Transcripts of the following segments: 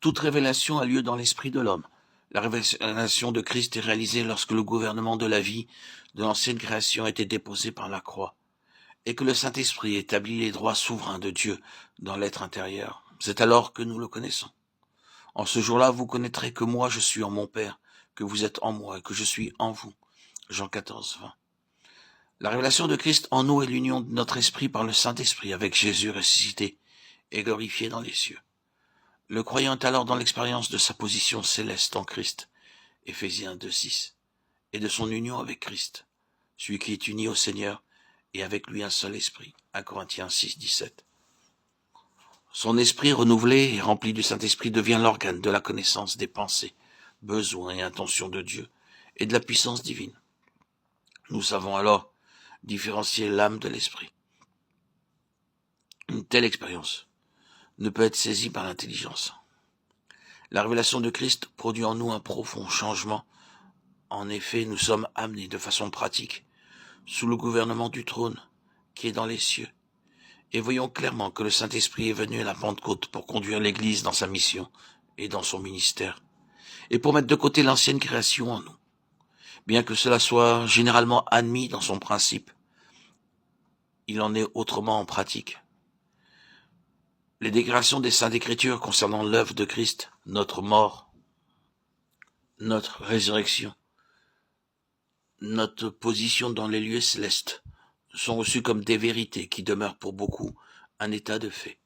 Toute révélation a lieu dans l'esprit de l'homme. La révélation de Christ est réalisée lorsque le gouvernement de la vie de l'ancienne création a été déposé par la croix, et que le Saint-Esprit établit les droits souverains de Dieu dans l'être intérieur. C'est alors que nous le connaissons. En ce jour-là, vous connaîtrez que moi je suis en mon Père, que vous êtes en moi et que je suis en vous. Jean 14, 20. La révélation de Christ en nous est l'union de notre esprit par le Saint-Esprit avec Jésus ressuscité et glorifié dans les cieux. Le croyant est alors dans l'expérience de sa position céleste en Christ, Éphésiens 2, 6, et de son union avec Christ, celui qui est uni au Seigneur et avec lui un seul esprit, 1 Corinthiens 6, 17. Son esprit renouvelé et rempli du Saint-Esprit devient l'organe de la connaissance des pensées, besoins et intentions de Dieu et de la puissance divine. Nous savons alors différencier l'âme de l'esprit. Une telle expérience ne peut être saisie par l'intelligence. La révélation de Christ produit en nous un profond changement. En effet, nous sommes amenés de façon pratique sous le gouvernement du trône qui est dans les cieux. Et voyons clairement que le Saint-Esprit est venu à la Pentecôte pour conduire l'Église dans sa mission et dans son ministère, et pour mettre de côté l'ancienne création en nous. Bien que cela soit généralement admis dans son principe, il en est autrement en pratique. Les déclarations des Saintes Écritures concernant l'œuvre de Christ, notre mort, notre résurrection, notre position dans les lieux célestes, sont reçues comme des vérités qui demeurent pour beaucoup un état de fait.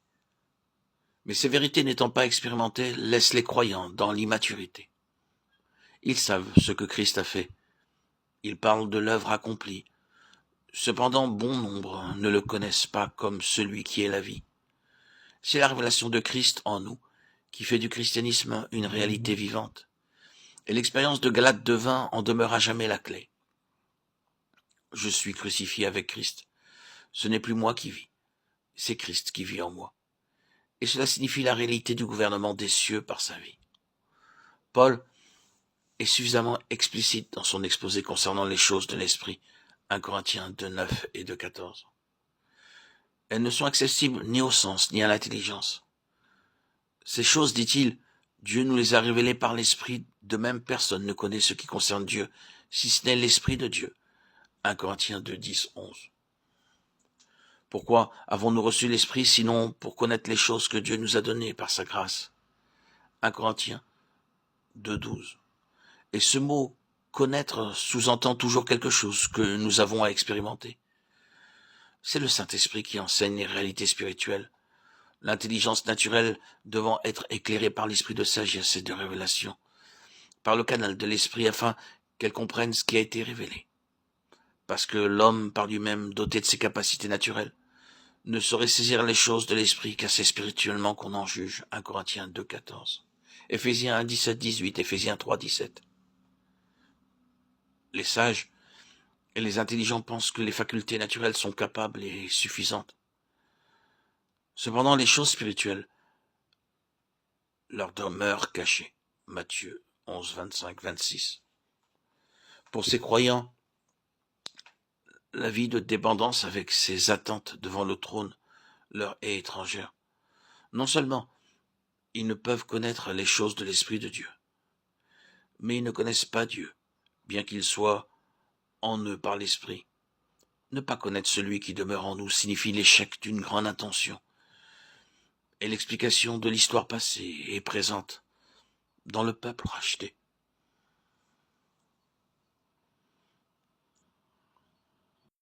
Mais ces vérités n'étant pas expérimentées laissent les croyants dans l'immaturité. Ils savent ce que Christ a fait. Ils parlent de l'œuvre accomplie. Cependant, bon nombre ne le connaissent pas comme celui qui est la vie. C'est la révélation de Christ en nous qui fait du christianisme une réalité vivante. Et l'expérience de Galates devint en demeure à jamais la clé. Je suis crucifié avec Christ. Ce n'est plus moi qui vis, c'est Christ qui vit en moi. Et cela signifie la réalité du gouvernement des cieux par sa vie. Paul est suffisamment explicite dans son exposé concernant les choses de l'esprit, 1 Corinthiens 2, 9 et 2, 14. Elles ne sont accessibles ni au sens ni à l'intelligence. Ces choses, dit-il, Dieu nous les a révélées par l'esprit, de même personne ne connaît ce qui concerne Dieu, si ce n'est l'esprit de Dieu. 1 Corinthiens 2, 10, 11. Pourquoi avons-nous reçu l'esprit sinon pour connaître les choses que Dieu nous a données par sa grâce? 1 Corinthiens 2, 12. Et ce mot « connaître » sous-entend toujours quelque chose que nous avons à expérimenter. C'est le Saint-Esprit qui enseigne les réalités spirituelles, l'intelligence naturelle devant être éclairée par l'esprit de sagesse et de révélation, par le canal de l'esprit afin qu'elle comprenne ce qui a été révélé. Parce que l'homme, par lui-même, doté de ses capacités naturelles, ne saurait saisir les choses de l'esprit qu'assez spirituellement qu'on en juge. 1 Corinthiens 2, 14. Éphésiens 1, 17, 18, Éphésiens 3, 17. Les sages et les intelligents pensent que les facultés naturelles sont capables et suffisantes. Cependant, les choses spirituelles leur demeurent cachées. Matthieu 11, 25, 26. Pour ces croyants, la vie de dépendance avec ses attentes devant le trône leur est étrangère. Non seulement ils ne peuvent connaître les choses de l'Esprit de Dieu, mais ils ne connaissent pas Dieu, bien qu'il soit en eux par l'Esprit. Ne pas connaître celui qui demeure en nous signifie l'échec d'une grande intention et l'explication de l'histoire passée et présente dans le peuple racheté.